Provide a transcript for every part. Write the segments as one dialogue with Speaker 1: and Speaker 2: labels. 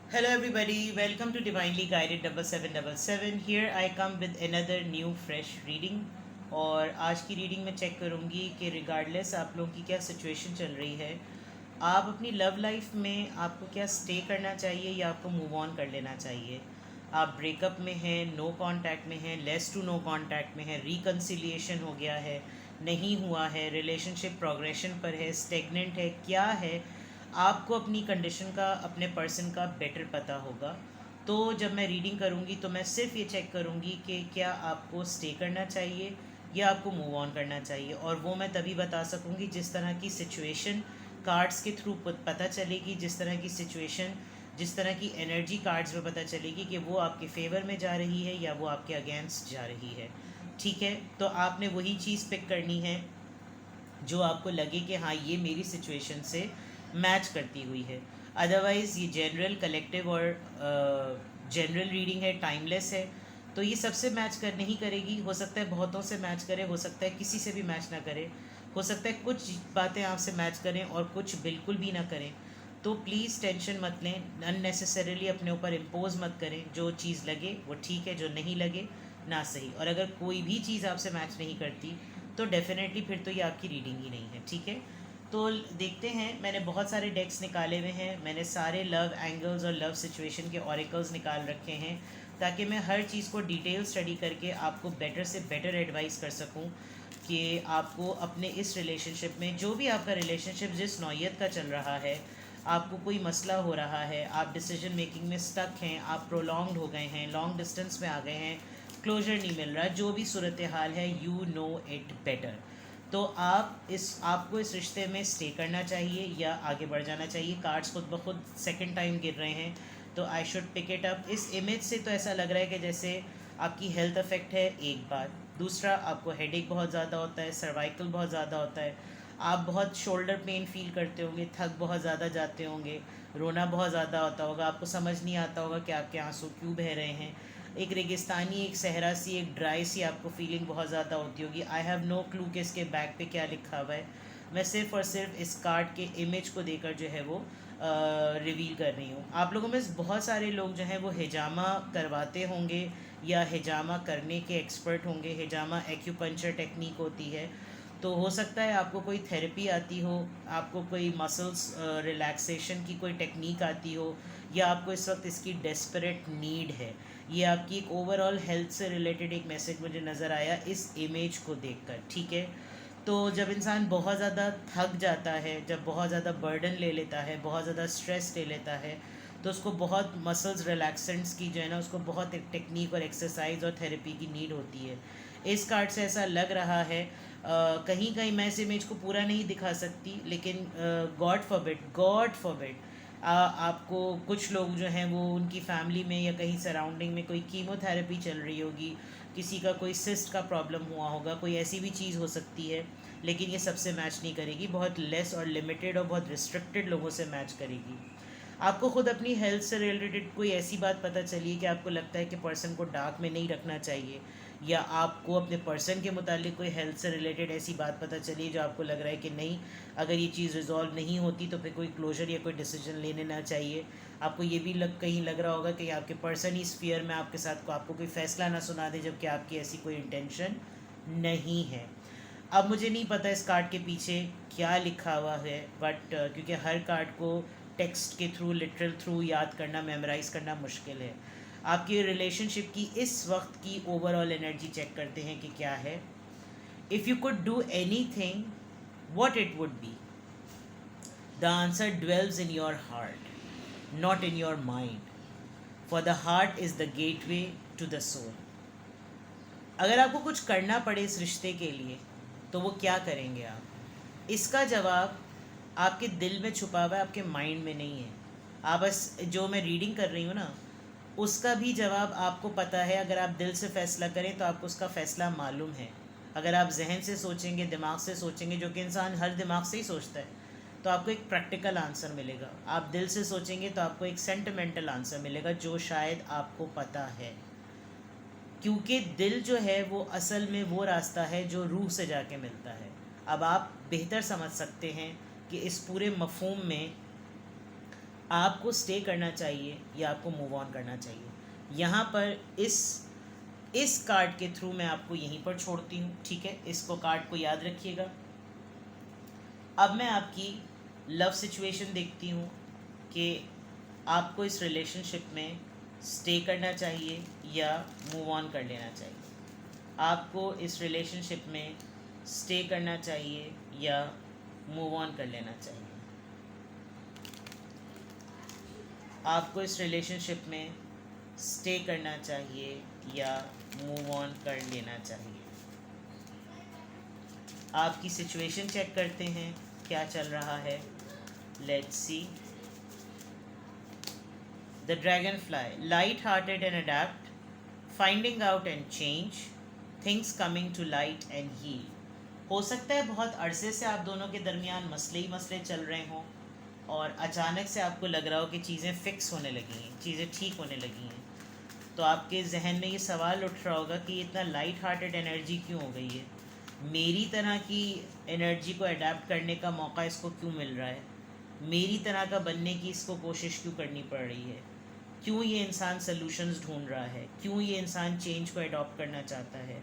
Speaker 1: Hello, everybody. Welcome to Divinely Guided 7777. Here I come with another new fresh reading. और आज की reading में check करूँगी कि रिगार्डलेस आप लोगों की क्या सिचुएशन चल रही है, आप अपनी लव लाइफ में आपको क्या स्टे करना चाहिए या आपको मूव ऑन कर लेना चाहिए। आप ब्रेकअप में हैं, नो कांटेक्ट में हैं, लेस टू नो कांटेक्ट में हैं, रिकन्सिलिएशन हो गया है, नहीं हुआ है, रिलेशनशिप प्रोग्रेशन पर है, स्टेगनेंट है, क्या है। आपको अपनी कंडीशन का, अपने पर्सन का बेटर पता होगा। तो जब मैं रीडिंग करूँगी तो मैं सिर्फ ये चेक करूँगी कि क्या आपको स्टे करना चाहिए या आपको मूव ऑन करना चाहिए, और वो मैं तभी बता सकूँगी जिस तरह की सिचुएशन कार्ड्स के थ्रू पता चलेगी, जिस तरह की सिचुएशन, जिस तरह की एनर्जी कार्ड्स में पता चलेगी कि वो आपके फेवर में जा रही है या वो आपके अगेंस्ट जा रही है। ठीक है, तो आपने वही चीज़ पिक करनी है जो आपको लगे कि हाँ ये मेरी सिचुएशन से मैच करती हुई है। अदरवाइज़ ये जनरल, कलेक्टिव और जनरल रीडिंग है, टाइमलेस है, तो ये सबसे मैच कर नहीं करेगी। हो सकता है बहुतों से मैच करे, हो सकता है किसी से भी मैच ना करे, हो सकता है कुछ बातें आपसे मैच करें और कुछ बिल्कुल भी ना करें। तो प्लीज़ टेंशन मत लें, अननेसेसरीली अपने ऊपर इम्पोज मत करें। जो चीज़ लगे वो ठीक है, जो नहीं लगे ना सही। और अगर कोई भी चीज़ आपसे मैच नहीं करती तो डेफिनेटली फिर तो ये आपकी रीडिंग ही नहीं है। ठीक है, तो देखते हैं। मैंने बहुत सारे डेक्स निकाले हुए हैं, मैंने सारे लव एंगल्स और लव सिचुएशन के ऑरिकल्स निकाल रखे हैं, ताकि मैं हर चीज़ को डिटेल स्टडी करके आपको बेटर से बेटर एडवाइस कर सकूं कि आपको अपने इस रिलेशनशिप में, जो भी आपका रिलेशनशिप जिस नौयत का चल रहा है, आपको कोई मसला हो रहा है, आप डिसीजन मेकिंग में स्टक हैं, आप प्रोलॉन्ग्ड हो गए हैं, लॉन्ग डिस्टेंस में आ गए हैं, क्लोजर नहीं मिल रहा, जो भी सूरत हाल है, यू नो इट बेटर। तो आपको इस रिश्ते में स्टे करना चाहिए या आगे बढ़ जाना चाहिए। कार्ड्स खुद ब खुद सेकेंड टाइम गिर रहे हैं, तो I should pick it up. इस इमेज से तो ऐसा लग रहा है कि जैसे आपकी हेल्थ अफेक्ट है, एक बात। दूसरा, आपको हेडेक बहुत ज़्यादा होता है, सर्वाइकल बहुत ज़्यादा होता है, आप बहुत शोल्डर पेन फील करते होंगे, थक बहुत ज़्यादा जाते होंगे, रोना बहुत ज़्यादा होता होगा, आपको समझ नहीं आता होगा कि आपके आंसू क्यों बह रहे हैं। एक रेगिस्तानी, एक सहरा सी, एक ड्राई सी आपको फीलिंग बहुत ज़्यादा होती होगी। आई हैव नो क्लू कि इसके बैक पे क्या लिखा हुआ है। मैं सिर्फ और सिर्फ इस कार्ड के इमेज को देकर जो है वो रिवील कर रही हूँ। आप लोगों में बहुत सारे लोग जो हैं वो हिजामा करवाते होंगे या हिजामा करने के एक्सपर्ट होंगे। हिजामा एक्यूपंचर टेक्निक होती है, तो हो सकता है आपको कोई थेरेपी आती हो, आपको कोई मसल्स रिलैक्सेशन की कोई टेक्निक आती हो, या आपको इस वक्त इसकी डेस्परेट नीड है। ये आपकी एक ओवरऑल हेल्थ से रिलेटेड एक मैसेज मुझे नज़र आया इस इमेज को देखकर। ठीक है, तो जब इंसान बहुत ज़्यादा थक जाता है, जब बहुत ज़्यादा बर्डन ले लेता है, बहुत ज़्यादा स्ट्रेस ले लेता है, तो उसको बहुत मसल्स रिलैक्सेंट्स की जो है ना, उसको बहुत एक टेक्निक और एक्सरसाइज और थेरेपी की नीड होती है। इस कार्ड से ऐसा लग रहा है। कहीं कहीं मैं इस इमेज को पूरा नहीं दिखा सकती, लेकिन गॉड फॉरबिड, गॉड फॉरबिड, आपको कुछ लोग जो हैं वो उनकी फैमिली में या कहीं सराउंडिंग में कोई कीमोथेरेपी चल रही होगी, किसी का कोई सिस्ट का प्रॉब्लम हुआ होगा, कोई ऐसी भी चीज़ हो सकती है। लेकिन ये सबसे मैच नहीं करेगी, बहुत लेस और लिमिटेड और बहुत रिस्ट्रिक्टेड लोगों से मैच करेगी। आपको खुद अपनी हेल्थ से रिलेटेड कोई ऐसी बात पता चली है कि आपको लगता है कि पर्सन को डार्क में नहीं रखना चाहिए, या आपको अपने पर्सन के मुतालिक कोई हेल्थ से रिलेटेड ऐसी बात पता चली जो आपको लग रहा है कि नहीं, अगर ये चीज़ रिजॉल्व नहीं होती तो फिर कोई क्लोजर या कोई डिसीजन लेने ना चाहिए। आपको ये भी कहीं लग रहा होगा कि आपके पर्सन ही इस फियर में आपके साथ को आपको कोई फ़ैसला ना सुना दे, जबकि आपकी ऐसी कोई इंटेंशन नहीं है। अब मुझे नहीं पता इस कार्ड के पीछे क्या लिखा हुआ है, बट क्योंकि हर कार्ड को टेक्स्ट के थ्रू, लिटरल थ्रू याद करना, मेमोराइज करना मुश्किल है। आपकी रिलेशनशिप की इस वक्त की ओवरऑल एनर्जी चेक करते हैं कि क्या है। If you could do anything, what it would be? The answer dwells in your heart, not in your mind, for the heart is the gateway to the soul. अगर आपको कुछ करना पड़े इस रिश्ते के लिए, तो वो क्या करेंगे आप? इसका जवाब आपके दिल में छुपा हुआ है, आपके माइंड में नहीं है। आप बस, जो मैं रीडिंग कर रही हूँ ना, उसका भी जवाब आपको पता है। अगर आप दिल से फ़ैसला करें तो आपको उसका फ़ैसला मालूम है। अगर आप जहन से सोचेंगे, दिमाग से सोचेंगे, जो कि इंसान हर दिमाग से ही सोचता है, तो आपको एक प्रैक्टिकल आंसर मिलेगा। आप दिल से सोचेंगे तो आपको एक सेंटिमेंटल आंसर मिलेगा, जो शायद आपको पता है। क्योंकि दिल जो है वो असल में वो रास्ता है जो रूह से जाके मिलता है। अब आप बेहतर समझ सकते हैं कि इस पूरे मफहूम में आपको स्टे करना चाहिए या आपको मूव ऑन करना चाहिए। यहाँ पर इस कार्ड के थ्रू मैं आपको यहीं पर छोड़ती हूँ, ठीक है। इसको कार्ड को याद रखिएगा। अब मैं आपकी लव सिचुएशन देखती हूँ कि आपको इस रिलेशनशिप में स्टे करना चाहिए या मूव ऑन कर लेना चाहिए। आपको इस रिलेशनशिप में स्टे करना चाहिए या मूव ऑन कर लेना चाहिए। आपको इस रिलेशनशिप में स्टे करना चाहिए या मूव ऑन कर लेना चाहिए। आपकी सिचुएशन चेक करते हैं क्या चल रहा है। Let's see. The dragonfly, light hearted and adept, finding out and change, things coming to light and heal. हो सकता है बहुत अरसे से आप दोनों के दरमियान मसले ही मसले चल रहे हों और अचानक से आपको लग रहा हो कि चीज़ें फ़िक्स होने लगी हैं, चीज़ें ठीक होने लगी हैं। तो आपके जहन में ये सवाल उठ रहा होगा कि इतना लाइट हार्टेड एनर्जी क्यों हो गई है, मेरी तरह की एनर्जी को अडेप्ट करने का मौका इसको क्यों मिल रहा है, मेरी तरह का बनने की इसको कोशिश क्यों करनी पड़ रही है, क्यों ये इंसान सल्यूशंस ढूंढ रहा है, क्यों ये इंसान चेंज को अडॉप्ट करना चाहता है,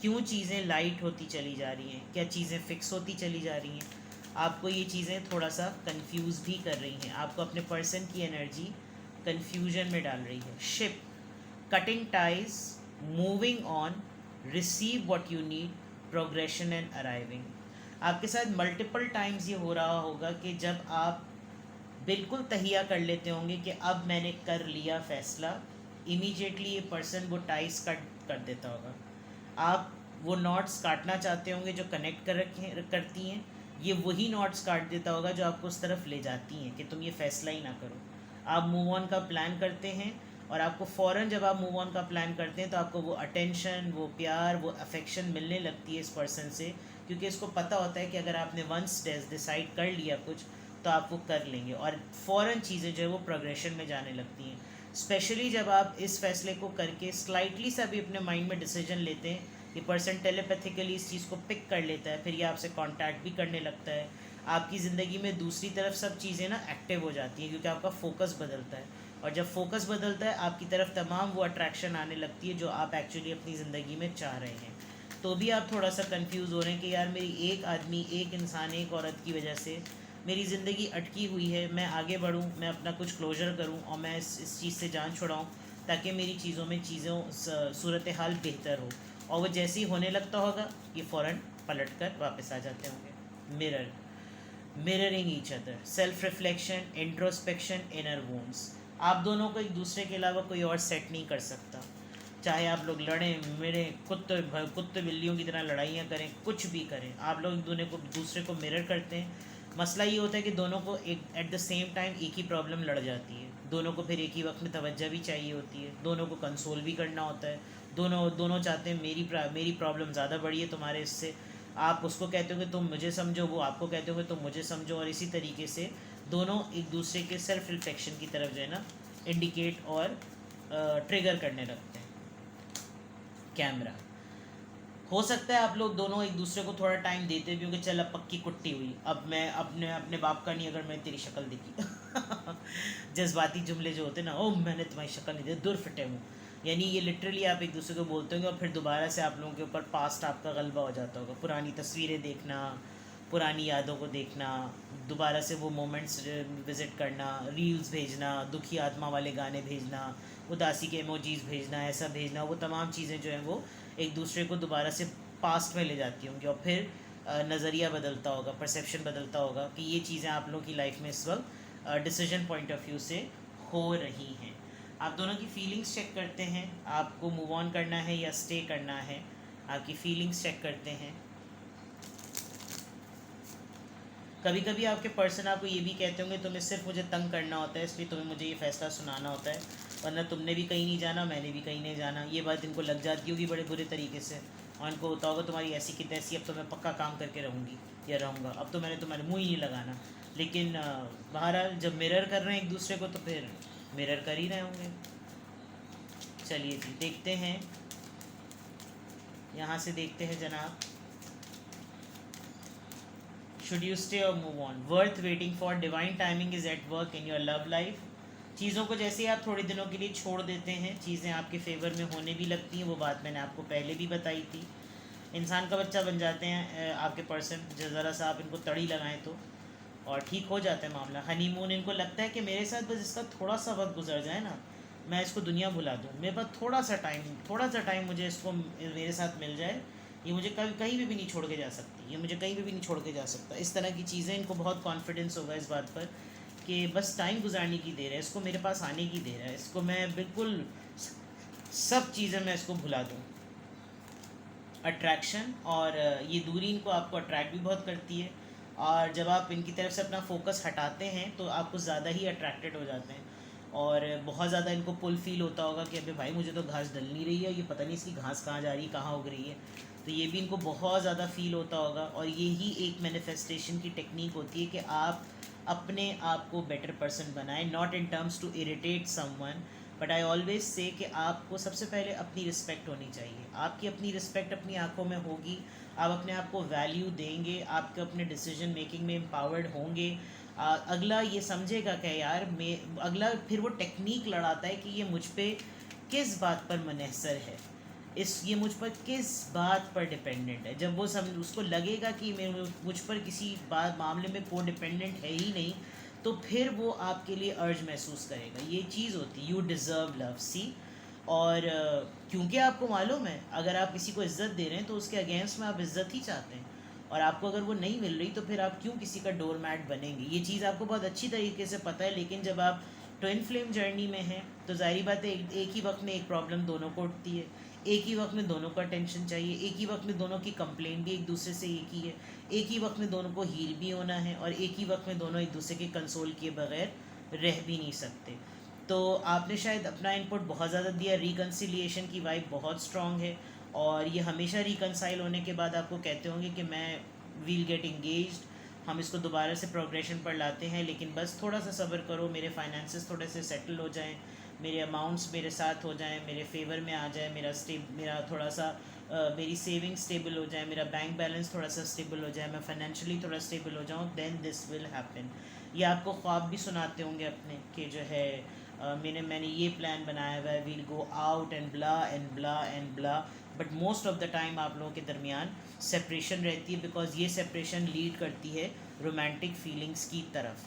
Speaker 1: क्यों चीज़ें लाइट होती चली जा रही हैं, क्या चीज़ें फ़िक्स होती चली जा रही हैं। आपको ये चीज़ें थोड़ा सा कंफ्यूज भी कर रही हैं, आपको अपने पर्सन की एनर्जी कंफ्यूजन में डाल रही है। Ship, cutting ties, moving on, receive what you need, progression and arriving. आपके साथ मल्टीपल टाइम्स ये हो रहा होगा कि जब आप बिल्कुल तहिया कर लेते होंगे कि अब मैंने कर लिया फ़ैसला, इमीडिएटली ये पर्सन वो टाइस कट कर देता होगा। आप वो नॉट्स काटना चाहते होंगे जो कनेक्ट करती हैं, ये वही नॉट्स काट देता होगा जो आपको उस तरफ ले जाती हैं कि तुम ये फ़ैसला ही ना करो। आप मूव ऑन का प्लान करते हैं और आपको फ़ौरन जब आप मूव ऑन का प्लान करते हैं तो आपको वो अटेंशन, वो प्यार, वो अफेक्शन मिलने लगती है इस पर्सन से, क्योंकि इसको पता होता है कि अगर आपने वंस डिसाइड कर लिया कुछ तो आप वो कर लेंगे और फ़ौरन चीज़ें जो है वो प्रोग्रेशन में जाने लगती हैं। स्पेशली जब आप इस फैसले को करके स्लाइटली सा भी अपने माइंड में डिसीजन लेते हैं, ये पर्सन टेलीपैथिकली इस चीज़ को पिक कर लेता है, फिर ये आपसे कांटेक्ट भी करने लगता है। आपकी ज़िंदगी में दूसरी तरफ सब चीज़ें ना एक्टिव हो जाती हैं क्योंकि आपका फोकस बदलता है, और जब फोकस बदलता है आपकी तरफ तमाम वो अट्रैक्शन आने लगती है जो आप एक्चुअली अपनी ज़िंदगी में चाह रहे हैं। तो भी आप थोड़ा सा कंफ्यूज हो रहे हैं कि यार मेरी एक आदमी, एक इंसान, एक औरत की वजह से मेरी ज़िंदगी अटकी हुई है, मैं आगे बढ़ूँ, मैं अपना कुछ क्लोजर करूँ और मैं इस चीज़ से जान छुड़ाऊँ ताकि मेरी चीज़ों में सूरत हाल बेहतर हो। और वो जैसे ही होने लगता होगा ये फ़ौरन पलट कर वापस आ जाते होंगे। Mirroring each other, self reflection, introspection, inner wounds. आप दोनों को एक दूसरे के अलावा कोई और सेट नहीं कर सकता। चाहे आप लोग लड़ें, मेरे कुत्ते बिल्लियों की तरह लड़ाइयाँ करें, कुछ भी करें, आप लोग दूसरे को मिरर करते हैं। मसला ये होता है कि दोनों को एक एट द सेम टाइम एक ही प्रॉब्लम लड़ जाती है, दोनों को फिर एक ही वक्त में तवज्जो भी चाहिए होती है, दोनों को कंसोल भी करना होता है। दोनों चाहते हैं मेरी प्रॉब्लम ज़्यादा बड़ी है तुम्हारे इससे, आप उसको कहते हो कि तुम मुझे समझो, वो आपको कहते हो कि तुम मुझे समझो, और इसी तरीके से दोनों एक दूसरे के सेल्फ रिफ्लेक्शन की तरफ जो है ना इंडिकेट और ट्रिगर करने लगते हैं। कैमरा, हो सकता है आप लोग दोनों एक दूसरे को थोड़ा टाइम देते भी हो कि चल अब पक्की कुट्टी हुई, अब मैं अपने अपने बाप का नहीं, अगर मैं तेरी शक्ल देखी जज्बाती जुमले जो होते हैं ना, ओ मैंने तुम्हारी शक्ल नहीं देखी, दूर फिटे हूँ, यानी ये लिटरली आप एक दूसरे को बोलते होंगे और फिर दोबारा से आप लोगों के ऊपर पास्ट आपका गलबा हो जाता होगा। पुरानी तस्वीरें देखना, पुरानी यादों को देखना, दोबारा से वो मोमेंट्स विज़िट करना, रील्स भेजना, दुखी आत्मा वाले गाने भेजना, उदासी के इमोजीज़ भेजना, ऐसा भेजना, वो तमाम चीज़ें जो हैं वो एक दूसरे को दोबारा से पास्ट में ले जाती होंगी और फिर नज़रिया बदलता होगा, परसेप्शन बदलता होगा कि ये चीज़ें आप लोगों की लाइफ में इस वक्त डिसीजन पॉइंट ऑफ व्यू से हो रही हैं। आप दोनों की फीलिंग्स चेक करते हैं, आपको मूव ऑन करना है या स्टे करना है, आपकी फीलिंग्स चेक करते हैं। कभी कभी आपके पर्सन आपको ये भी कहते होंगे तुम्हें सिर्फ मुझे तंग करना होता है, इसलिए तुम्हें मुझे ये फ़ैसला सुनाना होता है, वरना तुमने भी कहीं नहीं जाना, मैंने भी कहीं नहीं जाना। ये बात इनको लग जाती होगी बड़े बुरे तरीके से, और इनको होता होगा तुम्हारी ऐसी की तैसी, अब तो मैं पक्का काम करके रहूँगी या रहूँगा, अब तो मैंने तुम्हारे मुँह ही नहीं लगाना। लेकिन बहरहाल जब मिरर कर रहे हैं एक दूसरे को तो फिर मिरर कर ही रहे होंगे। चलिए जी देखते हैं, यहाँ से देखते हैं जनाब। शुड यू स्टे और move on, worth waiting for, divine timing is at work in your love life. चीज़ों को जैसे ही आप थोड़े दिनों के लिए छोड़ देते हैं, चीज़ें आपके फेवर में होने भी लगती हैं। वो बात मैंने आपको पहले भी बताई थी। इंसान का बच्चा बन जाते हैं आपके पर्सन, जो ज़रा सा आप इनको तड़ी लगाएं तो, और ठीक हो जाता है मामला। हनीमून, इनको लगता है कि मेरे साथ बस इसका थोड़ा सा वक्त गुजर जाए ना, मैं इसको दुनिया भुला दूँ, मेरे पास थोड़ा सा टाइम मुझे इसको मेरे साथ मिल जाए, ये मुझे कभी कहीं भी नहीं छोड़ के जा सकती, ये मुझे कहीं भी नहीं छोड़ के जा सकता। इस तरह की चीज़ें, इनको बहुत कॉन्फिडेंस होगा इस बात पर कि बस टाइम गुजारने की देर है, इसको मेरे पास आने की देर है, इसको मैं बिल्कुल सब चीज़ें मैं इसको भुला दूँ। अट्रैक्शन, और ये दूरी इनको आपको अट्रैक्ट भी बहुत करती है, और जब आप इनकी तरफ से अपना फोकस हटाते हैं तो आप कुछ ज़्यादा ही अट्रैक्टेड हो जाते हैं, और बहुत ज़्यादा इनको पुल फील होता होगा कि अबे भाई मुझे तो घास डल नहीं रही है, ये पता नहीं इसकी घास कहाँ जा रही है, कहाँ उग रही है। तो ये भी इनको बहुत ज़्यादा फील होता होगा, और यही एक मैनिफेस्टेशन की टेक्निक होती है कि आप अपने आप को बेटर पर्सन बनाएं, not in terms to irritate someone, but I always say कि आपको सबसे पहले अपनी रिस्पेक्ट होनी चाहिए। आपकी अपनी रिस्पेक्ट अपनी आंखों में होगी, आप अपने आप को वैल्यू देंगे, आपके अपने डिसीजन मेकिंग में एम्पावर्ड होंगे। अगला ये समझेगा कि यार मैं, अगला फिर वो टेक्निक लड़ाता है कि ये मुझ पे किस बात पर मुनहसर है, ये मुझ पर किस बात पर डिपेंडेंट है। जब वो उसको लगेगा कि मैं मुझ पर किसी बात मामले में को डिपेंडेंट है ही नहीं, तो फिर वो आपके लिए अर्ज महसूस करेगा। ये चीज़ होती है, यू डिज़र्व लव, सी। और क्योंकि आपको मालूम है अगर आप किसी को इज़्ज़त दे रहे हैं तो उसके अगेंस्ट में आप इज़्ज़त ही चाहते हैं, और आपको अगर वो नहीं मिल रही तो फिर आप क्यों किसी का डोर मैट बनेंगे। ये चीज़ आपको बहुत अच्छी तरीके से पता है, लेकिन जब आप ट्विन फ्लेम जर्नी में हैं तो ज़ाहिर बात है एक ही वक्त में एक प्रॉब्लम दोनों को उठती है, एक ही वक्त में दोनों का टेंशन चाहिए, एक ही वक्त में दोनों की कंप्लेंट भी एक दूसरे से एक ही है, एक ही वक्त में दोनों को हील भी होना है, और एक ही वक्त में दोनों एक दूसरे के कंसोल किए बगैर रह भी नहीं सकते। तो आपने शायद अपना इनपुट बहुत ज़्यादा दिया, रिकन्सिलिएशन की वाइब बहुत स्ट्रॉन्ग है, और ये हमेशा रिकन्साइल होने के बाद आपको कहते होंगे कि मैं वील गेट इंगेज्ड, हम इसको दोबारा से प्रोग्रेशन पर लाते हैं, लेकिन बस थोड़ा सा सब्र करो, मेरे फाइनेंसेस थोड़े से सेटल हो जाएं, मेरे अमाउंट्स मेरे साथ हो जाएं, मेरे फेवर में आ जाए, मेरा थोड़ा सा मेरी सेविंग स्टेबल हो जाए, मेरा बैंक बैलेंस थोड़ा सा स्टेबल हो जाए, मैं फाइनेंशियली थोड़ा स्टेबल हो जाऊँ, देन दिस विल हैपन। ये आपको ख्वाब भी सुनाते होंगे अपने कि जो है मैंने ये प्लान बनाया हुआ है, we'll go out and blah and blah and blah, but most of the time आप लोगों के दरमियान सेपरेशन रहती है, बिकॉज ये सेपरेशन लीड करती है रोमांटिक फीलिंग्स की तरफ।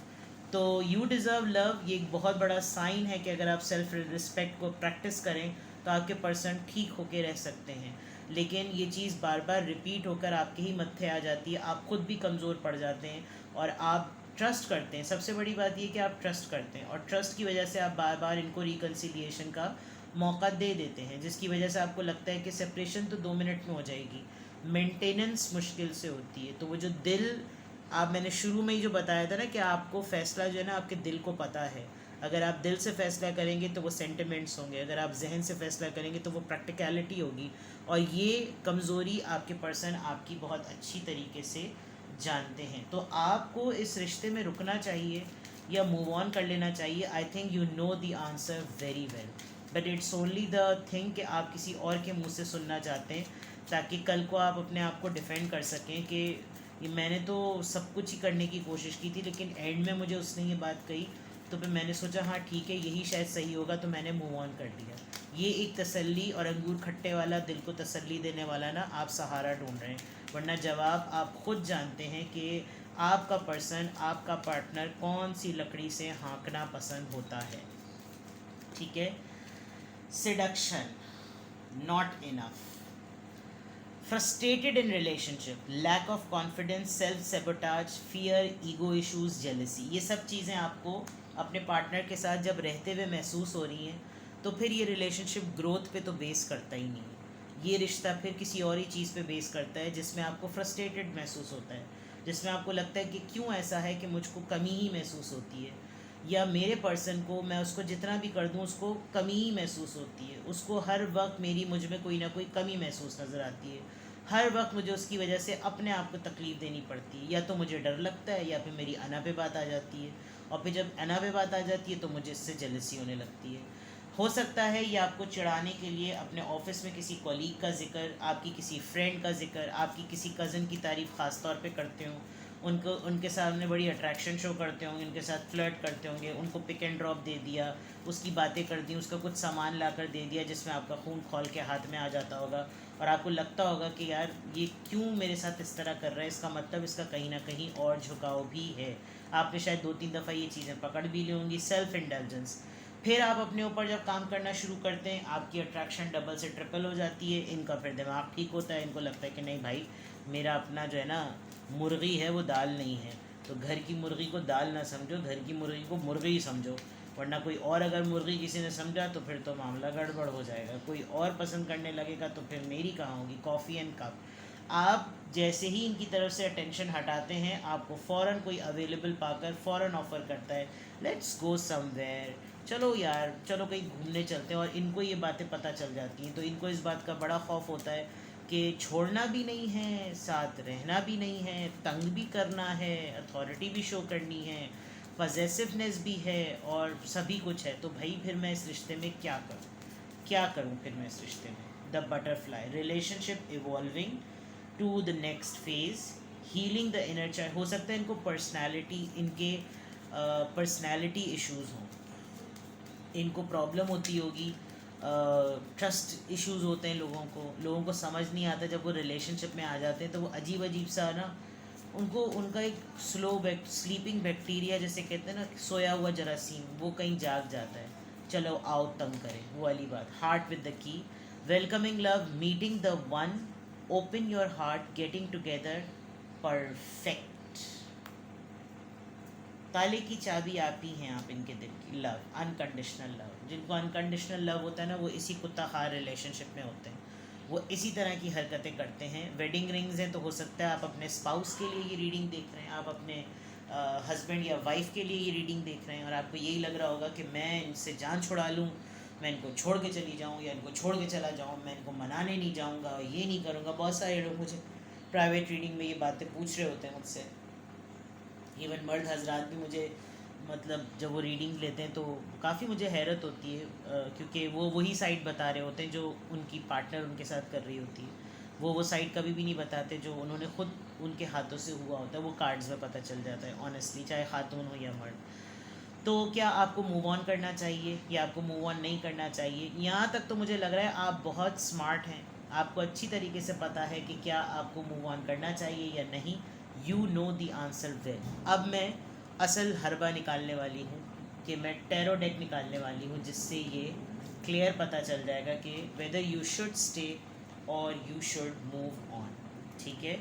Speaker 1: तो यू डिज़र्व लव, ये एक बहुत बड़ा साइन है कि अगर आप सेल्फ रिस्पेक्ट को प्रैक्टिस करें तो आपके पर्सन ठीक होके रह सकते हैं, लेकिन ये चीज़ बार बार रिपीट होकर आपके ही मत्थे आ जाती है, आप खुद भी कमज़ोर पड़ जाते हैं, और आप ट्रस्ट करते हैं। सबसे बड़ी बात ये कि आप ट्रस्ट करते हैं, और ट्रस्ट की वजह से आप बार बार इनको रिकन्सिलिएशन का मौका दे देते हैं, जिसकी वजह से आपको लगता है कि सेपरेशन तो 2 मिनट में हो जाएगी, मेंटेनेंस मुश्किल से होती है। तो वो जो दिल, आप मैंने शुरू में ही जो बताया था ना कि आपको फ़ैसला जो है ना आपके दिल को पता है, अगर आप दिल से फ़ैसला करेंगे तो वो सेंटिमेंट्स होंगे, अगर आप जहन से फ़ैसला करेंगे तो वो प्रैक्टिकलिटी होगी, और ये कमज़ोरी आपके पर्सन आपकी बहुत अच्छी तरीके से जानते हैं। तो आपको इस रिश्ते में रुकना चाहिए या मूव ऑन कर लेना चाहिए। I think you know the answer very well, but it's only the thing कि आप किसी और के मुंह से सुनना चाहते हैं, ताकि कल को आप अपने आप को डिफेंड कर सकें कि ये मैंने तो सब कुछ ही करने की कोशिश की थी, लेकिन एंड में मुझे उसने ये बात कही, तो फिर मैंने सोचा हाँ ठीक है यही शायद सही होगा, तो मैंने मूव ऑन कर लिया। ये एक तसल्ली और अंगूर खट्टे वाला, दिल को तसल्ली देने वाला ना आप सहारा ढूंढ रहे हैं, वरना जवाब आप खुद जानते हैं कि आपका पर्सन, आपका पार्टनर कौन सी लकड़ी से हाँकना पसंद होता है। ठीक है। Seduction, not enough, frustrated in relationship, lack of confidence, self sabotage, fear, ego issues, jealousy, ये सब चीज़ें आपको अपने पार्टनर के साथ जब रहते हुए महसूस हो रही हैं, तो फिर ये रिलेशनशिप ग्रोथ पे तो बेस करता ही नहीं है। ये रिश्ता फिर किसी और ही चीज़ पे बेस करता है, जिसमें आपको फ्रस्ट्रेटेड महसूस होता है, जिसमें आपको लगता है कि क्यों ऐसा है कि मुझको कमी ही महसूस होती है, या मेरे पर्सन को मैं उसको जितना भी कर दूं उसको कमी ही महसूस होती है, उसको हर वक्त मुझ में कोई ना कोई कमी महसूस नज़र आती है, हर वक्त मुझे उसकी वजह से अपने आप को तकलीफ़ देनी पड़ती है, या तो मुझे डर लगता है या फिर मेरी अना पे बात आ जाती है, और फिर जब अना पे बात आ जाती है तो मुझे इससे जेलसी होने लगती है। हो सकता है ये आपको चिढ़ाने के लिए अपने ऑफिस में किसी कॉलीग का जिक्र, आपकी किसी फ्रेंड का जिक्र, आपकी किसी कज़न की तारीफ़ ख़ास तौर पे करते हो, उनको उनके सामने बड़ी अट्रैक्शन शो करते होंगे, उनके साथ फ्लर्ट करते होंगे, उनको पिक एंड ड्रॉप दे दिया, उसकी बातें कर दी, उसका कुछ सामान ला कर दे दिया जिसमें आपका खून खौल के हाथ में आ जाता होगा, और आपको लगता होगा कि यार ये क्यों मेरे साथ इस तरह कर रहा है, इसका मतलब इसका कहीं ना कहीं और झुकाव भी है। आपने शायद 2-3 दफ़ा ये चीज़ें पकड़ भी ली होंगी, सेल्फ इंटेलिजेंस। फिर आप अपने ऊपर जब काम करना शुरू करते हैं, आपकी अट्रैक्शन डबल से ट्रिपल हो जाती है, इनका फिर दिमाग ठीक होता है, इनको लगता है कि नहीं भाई, मेरा अपना जो है ना मुर्गी है वो दाल नहीं है, तो घर की मुर्गी को दाल ना समझो, घर की मुर्गी को मुर्गी ही समझो, वरना कोई और अगर मुर्गी किसी ने समझा तो फिर तो मामला गड़बड़ हो जाएगा, कोई और पसंद करने लगेगा तो फिर मेरी कहाँ होगी कॉफ़ी एंड कप। आप जैसे ही इनकी तरफ से अटेंशन हटाते हैं, आपको फ़ौरन कोई अवेलेबल पाकर फ़ौरन ऑफ़र करता है, लेट्स गो समवेयर, चलो यार चलो कहीं घूमने चलते हैं। और इनको ये बातें पता चल जाती हैं, तो इनको इस बात का बड़ा खौफ होता है कि छोड़ना भी नहीं है, साथ रहना भी नहीं है, तंग भी करना है, अथॉरिटी भी शो करनी है, पजेसिवनेस भी है, और सभी कुछ है। तो भाई फिर मैं इस रिश्ते में क्या करूँ, क्या करूँ फिर मैं इस रिश्ते में। The butterfly relationship evolving to the next phase, healing the inner child. हो सकता है इनको पर्सनैलिटी, इनके पर्सनैलिटी इश्यूज़ हों, इनको प्रॉब्लम होती होगी, ट्रस्ट इश्यूज़ होते हैं लोगों को समझ नहीं आता, जब वो रिलेशनशिप में आ जाते हैं तो वो अजीब अजीब सा ना, उनको उनका एक स्लीपिंग बैक्टीरिया जैसे कहते हैं ना, सोया हुआ जरासीम, वो कहीं जाग जाता है, चलो आओ तंग करें, वो वाली बात। Heart with the key, welcoming love, meeting the one, open your heart, getting together, perfect. ताले की चाबी आप ही हैं, आप इनके दिल की। लव, अनकंडीशनल लव, जिनको अनकंडीशनल लव होता है ना, वो इसी कुत्ता खार रिलेशनशिप में होते हैं, वो इसी तरह की हरकतें करते हैं। वेडिंग रिंग्स हैं, तो हो सकता है आप अपने स्पाउस के लिए ये रीडिंग देख रहे हैं, आप अपने हस्बैंड या वाइफ के लिए ये रीडिंग देख रहे हैं, और आपको यही लग रहा होगा कि मैं इनसे जान छुड़ा लूँ, मैं इनको छोड़ के चली जाऊँ या इनको छोड़ के चला जाऊँ, मैं इनको मनाने नहीं जाऊँगा, ये नहीं करूँगा। बहुत सारे लोग मुझे प्राइवेट रीडिंग में ये बातें पूछ रहे होते हैं मुझसे, इवन मर्द हजरात भी मुझे, मतलब जब वो रीडिंग लेते हैं तो काफ़ी मुझे हैरत होती है, क्योंकि वो वही साइड बता रहे होते हैं जो उनकी पार्टनर उनके साथ कर रही होती है, वो साइड कभी भी नहीं बताते जो उन्होंने खुद उनके हाथों से हुआ होता है, वो कार्ड्स में पता चल जाता है ऑनेस्टली, चाहे खातून हो या मर्द। तो क्या आपको मूव ऑन करना चाहिए या आपको मूव ऑन नहीं करना चाहिए? यहाँ तक तो मुझे लग रहा है आप बहुत स्मार्ट हैं, आपको अच्छी तरीके से पता है कि क्या आपको मूव ऑन करना चाहिए या नहीं। You know the answer well. अब मैं असल हरबा निकालने वाली हूँ, कि मैं टैरो डेक निकालने वाली हूँ, जिससे ये क्लियर पता चल जाएगा कि वेदर यू शुड स्टे और यू शुड मूव ऑन। ठीक है,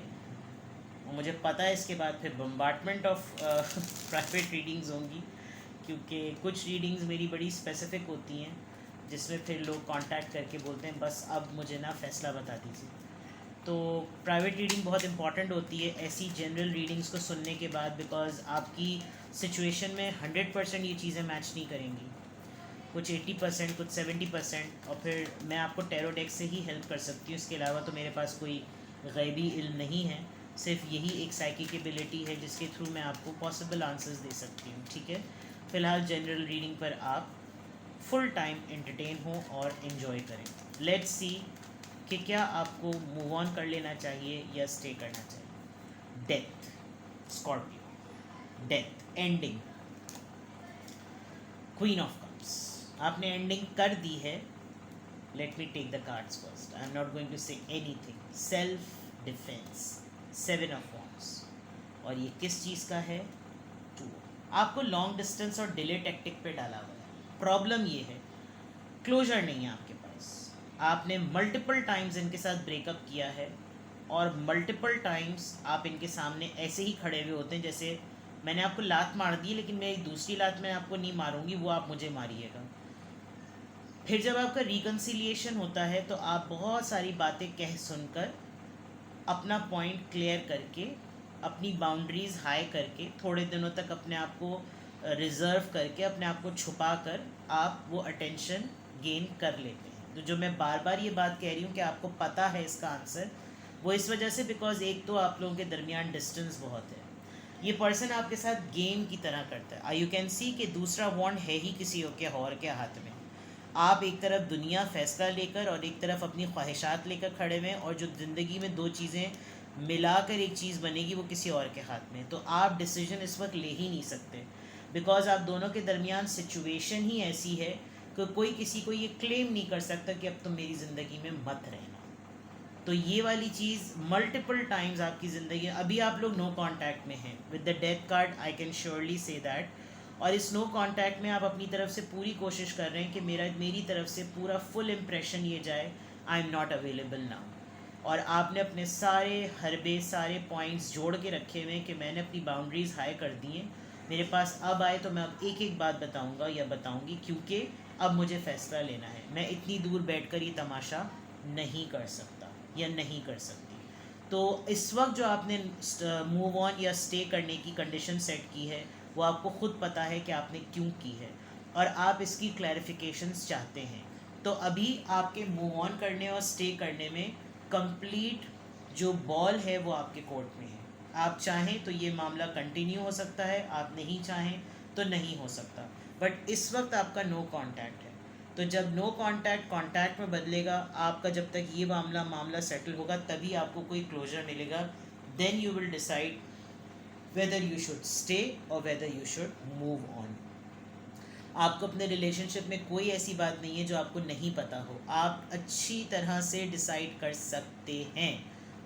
Speaker 1: और मुझे पता है इसके बाद फिर बम्बार्टमेंट ऑफ प्राइवेट रीडिंग्स होंगी, क्योंकि कुछ रीडिंग्स मेरी बड़ी स्पेसिफ़िक होती हैं, जिसमें फिर लोग कांटेक्ट करके बोलते हैं बस अब मुझे ना फ़ैसला बता दीजिए। तो प्राइवेट रीडिंग बहुत इंपॉर्टेंट होती है ऐसी जनरल रीडिंग्स को सुनने के बाद, बिकॉज़ आपकी सिचुएशन में 100% ये चीज़ें मैच नहीं करेंगी, कुछ 80%, कुछ 70%, और फिर मैं आपको टैरो डेक से ही हेल्प कर सकती हूँ। इसके अलावा तो मेरे पास कोई गैबी इल्म नहीं है, सिर्फ यही एक साइकिक एबिलिटी है जिसके थ्रू मैं आपको पॉसिबल आंसर्स दे सकती हूँ। ठीक है, फ़िलहाल जनरल रीडिंग पर आप फुल टाइम एंटरटेन हो और इन्जॉय करें। लेट्स सी कि क्या आपको मूव ऑन कर लेना चाहिए या स्टे करना चाहिए। Death, Scorpio, death, ending, queen of cups, आपने एंडिंग कर दी है। Let me take the cards first, I am not going to say anything. Self defence, 7 of wands, और ये किस चीज़ का है? 2। आपको लॉन्ग डिस्टेंस और डिले टेक्टिक पे डाला हुआ है। प्रॉब्लम ये है, क्लोजर नहीं है आपके पास, आपने मल्टीपल टाइम्स इनके साथ ब्रेकअप किया है, और मल्टीपल टाइम्स आप इनके सामने ऐसे ही खड़े हुए होते हैं जैसे मैंने आपको लात मार दी, लेकिन मेरी दूसरी लात मैं आपको नहीं मारूंगी, वो आप मुझे मारिएगा। फिर जब आपका रिकन्सिलिएशन होता है तो आप बहुत सारी बातें कह सुनकर, अपना पॉइंट क्लियर करके, अपनी बाउंड्रीज़ हाई करके, थोड़े दिनों तक अपने आप को रिज़र्व करके, अपने आप को छुपा कर आप वो अटेंशन गेन कर लेते हैं। तो जो मैं बार बार ये बात कह रही हूँ कि आपको पता है इसका आंसर, वो इस वजह से बिकॉज एक तो आप लोगों के दरमियान डिस्टेंस बहुत है, ये पर्सन आपके साथ गेम की तरह करता है। यू कैन सी कि दूसरा वॉन्ड है ही किसी के और के हाथ में। आप एक तरफ दुनिया फैसला लेकर और एक तरफ अपनी ख्वाहिशात लेकर खड़े हुए हैं, और जो ज़िंदगी में दो चीज़ें मिलाकर एक चीज़ बनेगी, वो किसी और के हाथ में। तो आप डिसीजन इस वक्त ले ही नहीं सकते, बिकॉज आप दोनों के दरमियान सिचुएशन ही ऐसी है कि कोई किसी को ये क्लेम नहीं कर सकता कि अब तुम मेरी ज़िंदगी में मत रहना। तो ये वाली चीज़ मल्टीपल टाइम्स आपकी ज़िंदगी, अभी आप लोग नो कांटेक्ट में हैं with the death card, I can surely say that. और इस नो कांटेक्ट में आप अपनी तरफ से पूरी कोशिश कर रहे हैं कि मेरी तरफ से पूरा फुल इम्प्रेशन ये जाए, आई एम नॉट अवेलेबल नाउ। और आपने अपने सारे हरबे, सारे पॉइंट्स जोड़ के रखे हुए हैं कि मैंने अपनी बाउंड्रीज़ हाई कर दी हैं, मेरे पास अब आए तो मैं अब एक एक बात बताऊंगा या बताऊंगी, क्योंकि अब मुझे फ़ैसला लेना है। मैं इतनी दूर बैठकर ये तमाशा नहीं कर सकता या नहीं कर सकती। तो इस वक्त जो आपने मूव ऑन या स्टे करने की कंडीशन सेट की है, वो आपको ख़ुद पता है कि आपने क्यों की है, और आप इसकी क्लैरिफिकेशंस चाहते हैं। तो अभी आपके मूव ऑन करने और स्टे करने में कंप्लीट जो बॉल है वो आपके कोर्ट में है। आप चाहें तो ये मामला कंटिन्यू हो सकता है, आप नहीं चाहें तो नहीं हो सकता, बट इस वक्त आपका नो कांटेक्ट है। तो जब नो कांटेक्ट कांटेक्ट में बदलेगा आपका, जब तक ये मामला सेटल होगा तभी आपको कोई क्लोजर मिलेगा। Then you will decide whether you should stay और whether you should move on. आपको अपने रिलेशनशिप में कोई ऐसी बात नहीं है जो आपको नहीं पता हो, आप अच्छी तरह से डिसाइड कर सकते हैं,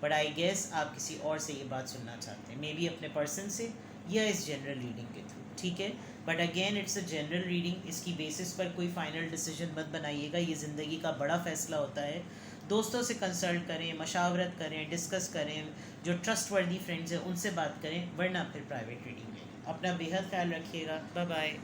Speaker 1: बट आई गेस आप किसी और से ये बात सुनना चाहते हैं, मे बी अपने पर्सन से या इस जनरल रीडिंग के थ्रू, ठीक है। But again it's a general reading, इसकी बेसिस पर कोई फाइनल डिसीजन मत बनाइएगा, ये ज़िंदगी का बड़ा फ़ैसला होता है। दोस्तों से कंसल्ट करें, मशावरत करें, डिस्कस करें, जो ट्रस्टवर्दी फ्रेंड्स हैं उनसे बात करें, वरना फिर प्राइवेट रीडिंग में। अपना बेहद ख्याल रखिएगा, बाय बाय।